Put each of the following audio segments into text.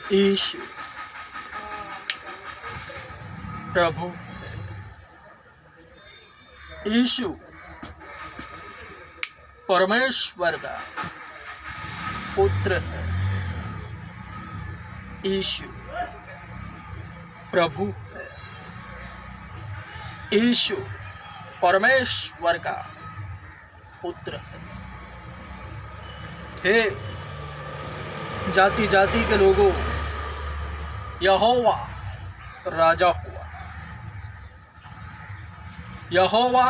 यीशु प्रभु, यीशु परमेश्वर का पुत्र है। यीशु प्रभु है। यीशु परमेश्वर का पुत्र है। हे जाति जाति के लोगों, यहोवा राजा हुआ। यहोवा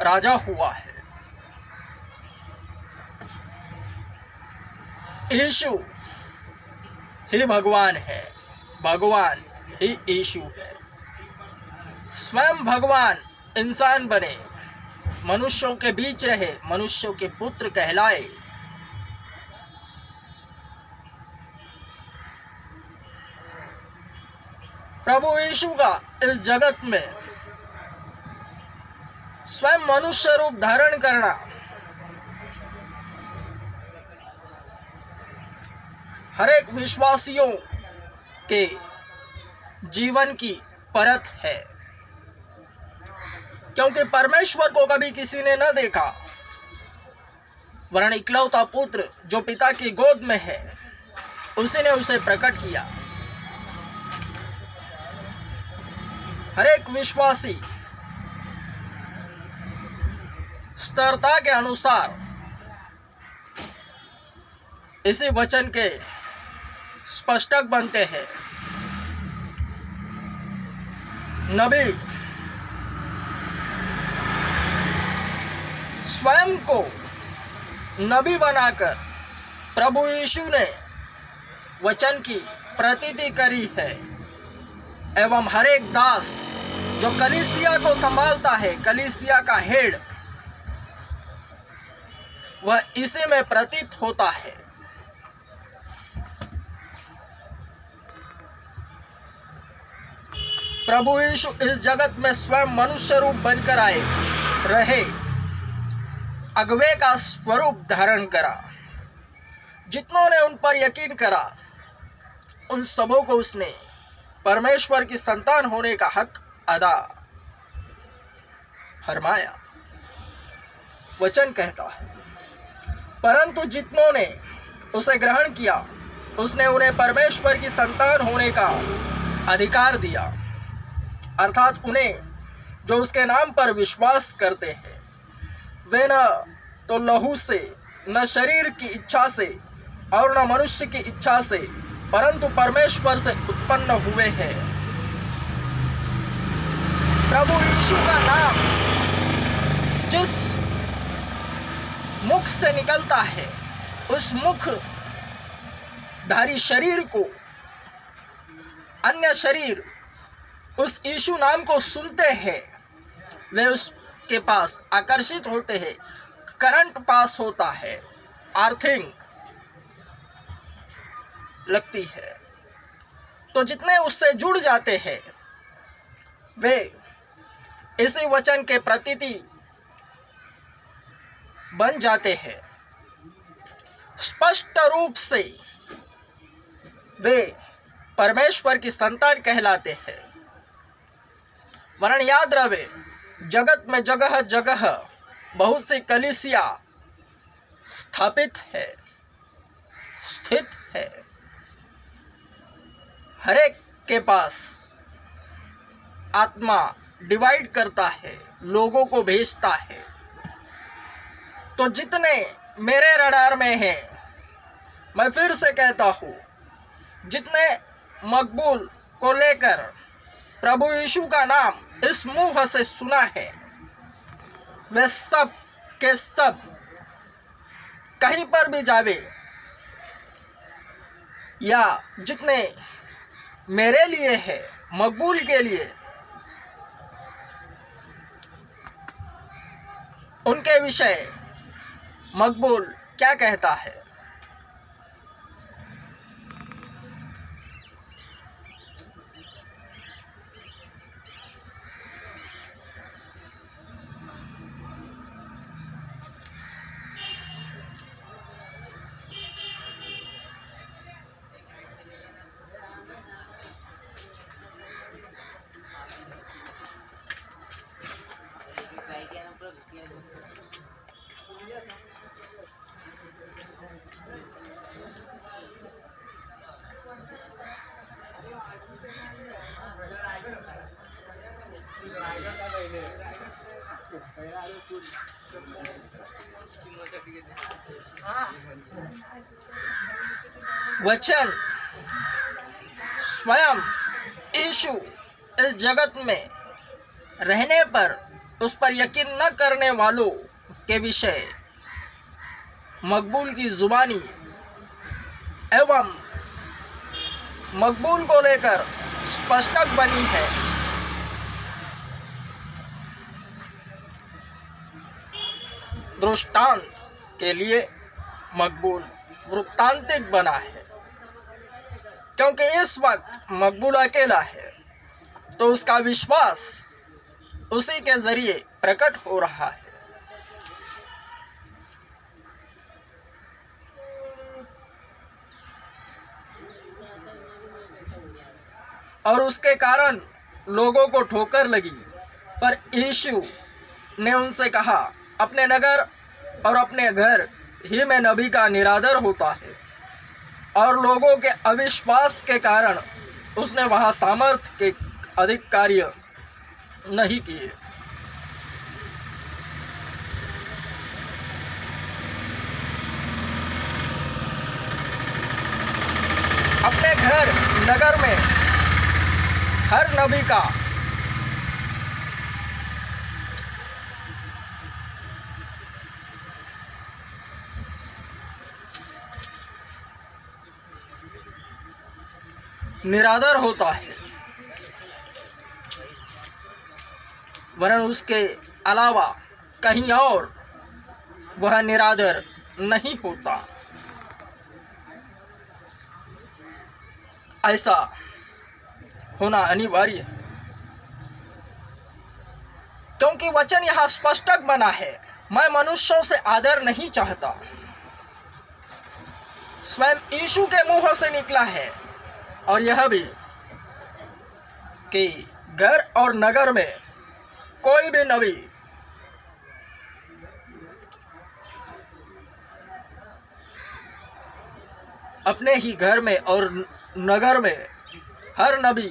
राजा हुआ है। यीशु ही भगवान है, भगवान ही यीशु है। स्वयं भगवान इंसान बने, मनुष्यों के बीच रहे, मनुष्यों के पुत्र कहलाए। प्रभु यीशु का इस जगत में स्वयं मनुष्य रूप धारण करना हर एक विश्वासियों के जीवन की परत है, क्योंकि परमेश्वर को कभी किसी ने न देखा, वरन इकलौता पुत्र जो पिता की गोद में है, उसी ने उसे प्रकट किया। हर एक विश्वासी स्तरता के अनुसार इसी वचन के स्पष्टक बनते हैं। नबी स्वयं को नबी बनाकर प्रभु यीशु ने वचन की प्रतीति करी है, एवं हर एक दास जो कलीसिया को संभालता है, कलीसिया का हेड, वह इसी में प्रतीत होता है। प्रभु यीशु इस जगत में स्वयं मनुष्य रूप बनकर आए, रहे, अगवे का स्वरूप धारण करा। जितनों ने उन पर यकीन करा, उन सबों को उसने परमेश्वर की संतान होने का हक अदा फरमाया। वचन कहता है, परंतु जितनों ने उसे ग्रहण किया, उसने उन्हें परमेश्वर की संतान होने का अधिकार दिया, अर्थात उन्हें जो उसके नाम पर विश्वास करते हैं। वे न तो लहू से, न शरीर की इच्छा से और न मनुष्य की इच्छा से, परंतु परमेश्वर से उत्पन्न हुए हैं। प्रभु यीशु का नाम जिस मुख से निकलता है, उस मुख धारी शरीर को अन्य शरीर उस यीशु नाम को सुनते हैं, वे उसके पास आकर्षित होते हैं, करंट पास होता है, अर्थिंग लगती है। तो जितने उससे जुड़ जाते हैं, वे इसी वचन के प्रतीति बन जाते हैं। स्पष्ट रूप से वे परमेश्वर की संतान कहलाते हैं। वरन याद रहे, जगत में जगह जगह बहुत सी कलीसिया स्थापित है, स्थित है। हर एक के पास आत्मा डिवाइड करता है, लोगों को भेजता है। तो जितने मेरे रडार में हैं, मैं फिर से कहता हूँ, जितने मकबूल को लेकर प्रभु यीशु का नाम इस मुंह से सुना है, वे सब के सब कहीं पर भी जावे, या जितने मेरे लिए है, मकबूल के लिए, उनके विषय मकबूल क्या कहता है? वचन स्वयं यीशु इस जगत में रहने पर उस पर यकीन न करने वालों के विषय मकबूल की जुबानी एवं मकबूल को लेकर स्पष्टक बनी है। दृष्टांत के लिए मकबूल वृत्तांतिक बना है, क्योंकि इस वक्त मकबूल अकेला है तो उसका विश्वास उसी के जरिए प्रकट हो रहा है। और उसके कारण लोगों को ठोकर लगी, पर यीशु ने उनसे कहा, अपने नगर और अपने घर ही में नबी का निरादर होता है। और लोगों के अविश्वास के कारण उसने वहां सामर्थ्य के अधिक कार्य नहीं किए। अपने घर नगर में हर नबी का निरादर होता है, वरन उसके अलावा कहीं और वह निरादर नहीं होता। ऐसा होना अनिवार्य है, क्योंकि वचन यहां स्पष्टक बना है, मैं मनुष्यों से आदर नहीं चाहता। स्वयं यीशु के मुंह से निकला है। और यह भी कि घर और नगर में कोई भी नबी अपने ही घर में और नगर में हर नबी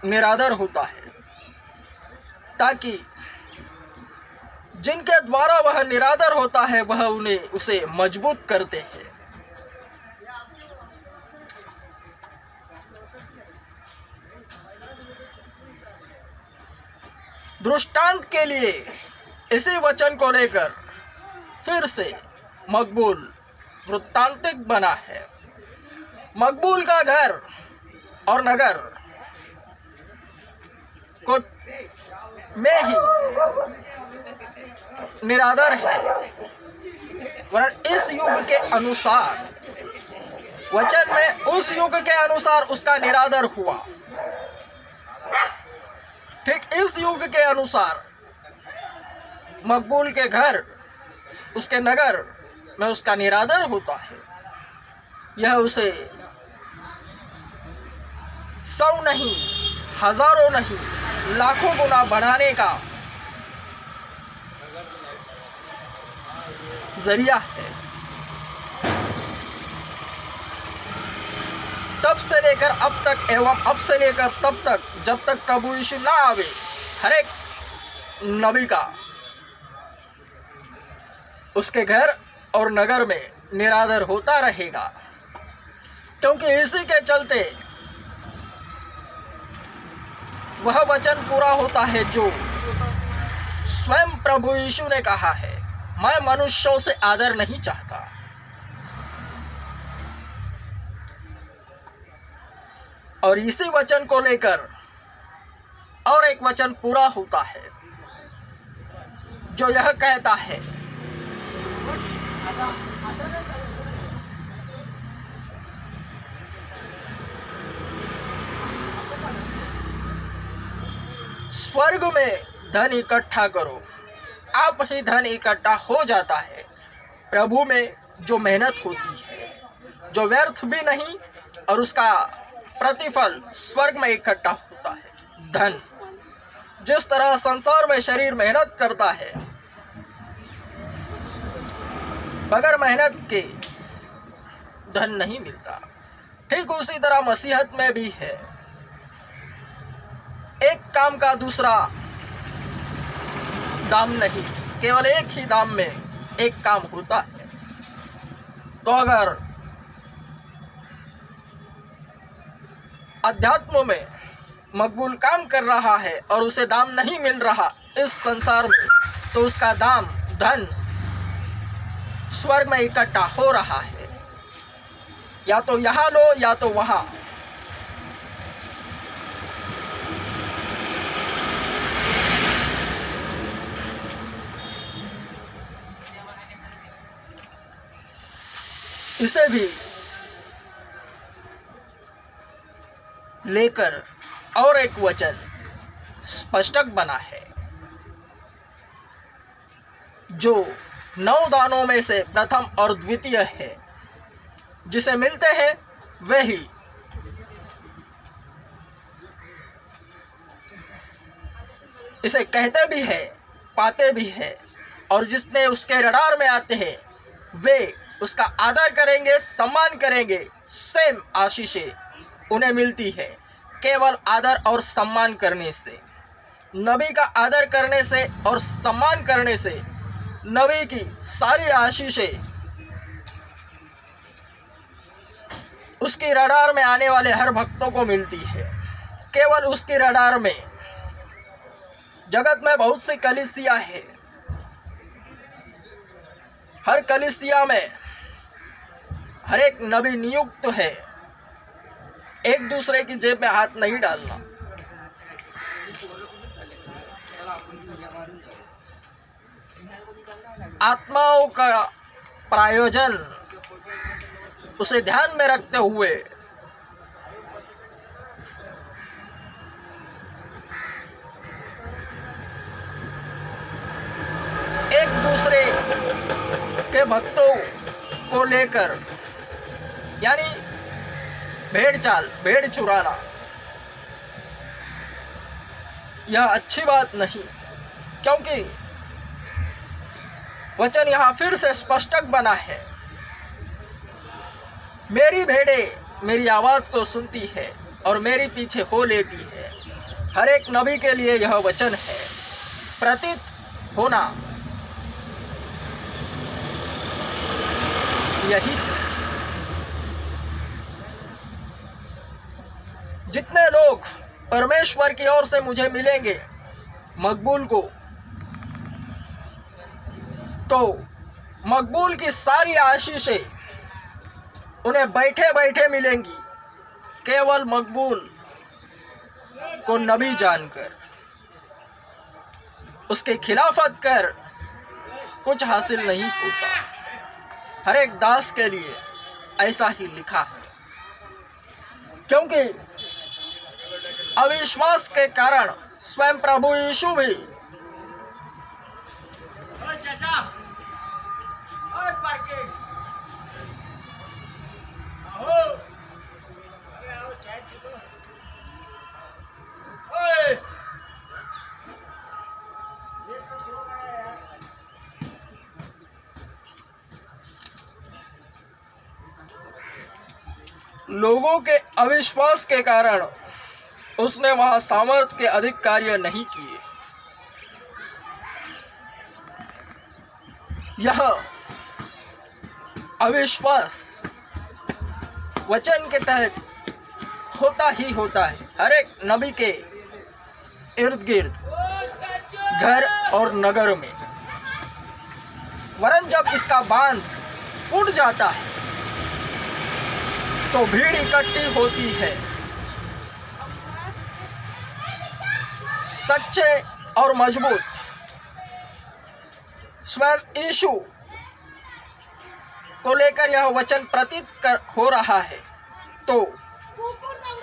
निरादर होता है, ताकि जिनके द्वारा वह निरादर होता है वह उसे मजबूत करते हैं। दृष्टांत के लिए इसी वचन को लेकर फिर से मकबूल वृत्तांतिक बना है। मकबूल का घर और नगर को में ही निरादर है, वरन इस युग के अनुसार वचन में उस युग के अनुसार उसका निरादर हुआ। ठीक इस युग के अनुसार मकबूल के घर उसके नगर में उसका निरादर होता है। यह उसे 100 नहीं, हजारों नहीं, लाखों गुना बढ़ाने का जरिया है। तब से लेकर अब तक एवं अब से लेकर तब तक जब तक प्रभु यीशु ना आवे, हर एक नबी का उसके घर और नगर में निरादर होता रहेगा, क्योंकि इसी के चलते वह वचन पूरा होता है जो स्वयं प्रभु यीशु ने कहा है, मैं मनुष्यों से आदर नहीं चाहता। और इसी वचन को लेकर और एक वचन पूरा होता है जो यह कहता है, स्वर्ग में धन इकट्ठा करो, आप ही धन इकट्ठा हो जाता है। प्रभु में जो मेहनत होती है, जो व्यर्थ भी नहीं, और उसका प्रतिफल स्वर्ग में इकट्ठा होता है। धन जिस तरह संसार में शरीर मेहनत करता है, बगैर मेहनत के धन नहीं मिलता, ठीक उसी तरह मसीहत में भी है। एक काम का दूसरा दाम नहीं, केवल एक ही दाम में एक काम होता है। तो अगर अध्यात्म में मकबूल काम कर रहा है और उसे दाम नहीं मिल रहा इस संसार में, तो उसका दाम धन स्वर्ग में इकट्ठा हो रहा है, या तो यहाँ लो या तो वहाँ। इसे भी लेकर और एक वचन स्पष्टक बना है, जो 9 दानों में से प्रथम और द्वितीय है, जिसे मिलते हैं वही इसे कहते भी है, पाते भी है, और जिसने उसके रडार में आते हैं वे उसका आदर करेंगे, सम्मान करेंगे। सेम आशीषें उन्हें मिलती है केवल आदर और सम्मान करने से। नबी का आदर करने से और सम्मान करने से नबी की सारी आशीषें उसकी रडार में आने वाले हर भक्तों को मिलती है। केवल उसकी रडार में। जगत में बहुत सी कलीसिया है, हर कलीसिया में हर एक नबी नियुक्त है। एक दूसरे की जेब में हाथ नहीं डालना। आत्माओं का प्रायोजन उसे ध्यान में रखते हुए एक दूसरे के भक्तों को लेकर, यानी भेड़ चुराना, यह अच्छी बात नहीं। क्योंकि वचन यहाँ फिर से स्पष्टक बना है, मेरी भेड़ें मेरी आवाज को सुनती है और मेरी पीछे हो लेती है। हर एक नबी के लिए यह वचन है। प्रतीत होना यही है। जितने लोग परमेश्वर की ओर से मुझे मिलेंगे मकबूल को, तो मकबूल की सारी आशीषें उन्हें बैठे बैठे मिलेंगी, केवल मकबूल को नबी जानकर। उसके खिलाफत कर कुछ हासिल नहीं होता। हर एक दास के लिए ऐसा ही लिखा है। क्योंकि अविश्वास के कारण स्वयं प्रभु यीशु भी लोगों के अविश्वास के कारण उसने वहां सामर्थ्य के अधिक कार्य नहीं किए। यह अविश्वास वचन के तहत होता ही होता है। हर एक नबी के इर्द गिर्द, घर और नगर में। वरन जब इसका बांध फूट जाता है तो भीड़ इकट्ठी होती है। सच्चे और मजबूत स्वयं यीशु को लेकर यह वचन प्रतीत हो रहा है। तो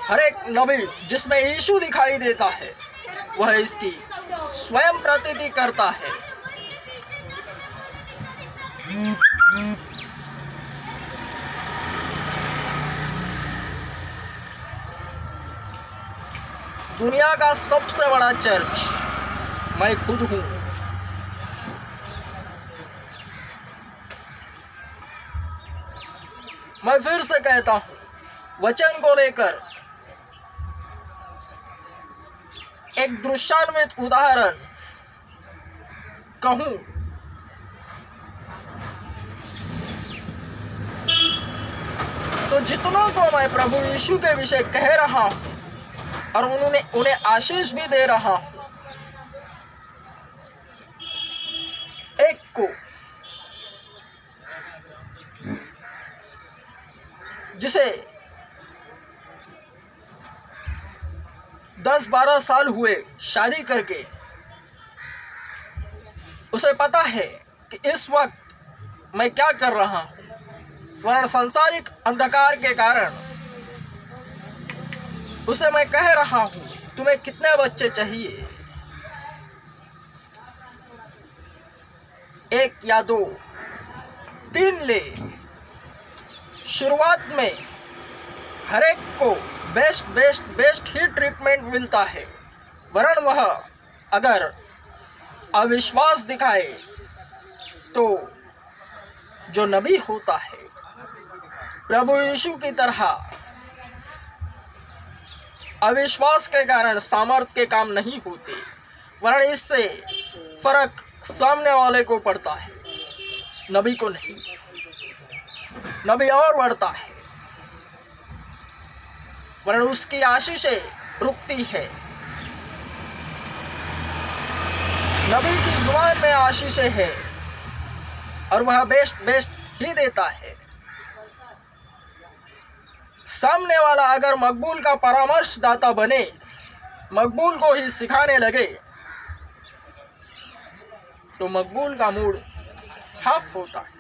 हर एक नबी जिसमें यीशु दिखाई देता है वह इसकी स्वयं प्रतीति करता है। दुनिया का सबसे बड़ा चर्च मैं खुद हूं। मैं फिर से कहता हूं, वचन को लेकर एक दृश्यान्वित उदाहरण कहूं तो जितनों को मैं प्रभु यीशु के विषय कह रहा हूं और उन्हें आशीष भी दे रहा हूं, एक को जिसे 10-12 साल हुए शादी करके, उसे पता है कि इस वक्त मैं क्या कर रहा हूं, वरना सांसारिक अंधकार के कारण उसे मैं कह रहा हूं तुम्हें कितने बच्चे चाहिए, 1 या 2, 3 ले। शुरुआत में हर एक को बेस्ट ही ट्रीटमेंट मिलता है, वरन वह अगर अविश्वास दिखाए तो जो नबी होता है प्रभु यीशु की तरह अविश्वास के कारण सामर्थ के काम नहीं होते, वरन इससे फर्क सामने वाले को पड़ता है, नबी को नहीं। नबी और बढ़ता है, वरन उसकी आशीषें रुकती है। नबी की जुबान में आशीषें है और वह बेस्ट ही देता है। सामने वाला अगर मकबूल का परामर्शदाता बने, मकबूल को ही सिखाने लगे, तो मकबूल का मूड हाफ होता है,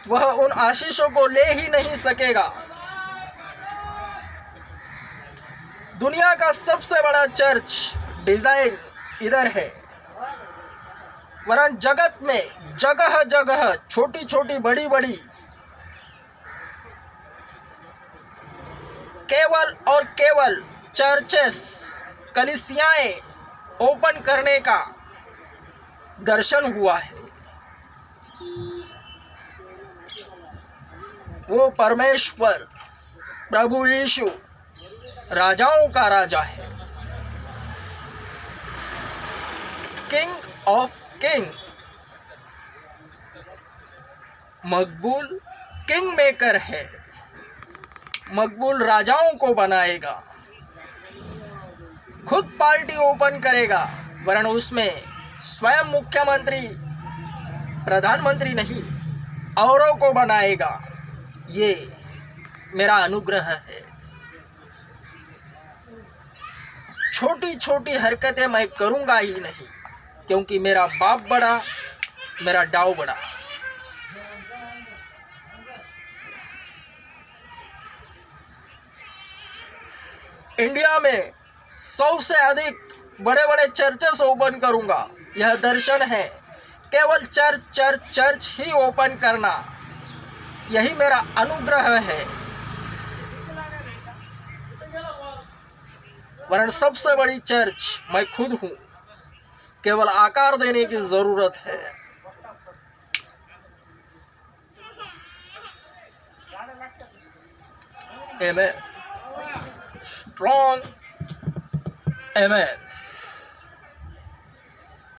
वह उन आशीषों को ले ही नहीं सकेगा। दुनिया का सबसे बड़ा चर्च डिजाइन इधर है, वरन जगत में जगह जगह छोटी छोटी बड़ी बड़ी केवल और केवल चर्चेस, कलीसियाएं ओपन करने का दर्शन हुआ है। वो परमेश्वर प्रभु यीशु राजाओं का राजा है, king of king. Maqbool king maker है, मकबूल राजाओं को बनाएगा, खुद पार्टी ओपन करेगा, वरन उसमें स्वयं मुख्यमंत्री प्रधानमंत्री नहीं औरों को बनाएगा। ये मेरा अनुग्रह है। छोटी छोटी हरकतें मैं करूंगा ही नहीं, क्योंकि मेरा बाप बड़ा, मेरा डाव बड़ा। इंडिया में 100 से अधिक बड़े बड़े चर्चेस ओपन करूंगा, यह दर्शन है। केवल चर्च ही ओपन करना, यही मेरा अनुग्रह है, वरन सबसे बड़ी चर्च मैं खुद हूं, केवल आकार देने की जरूरत है। Amen. Strong. Amen.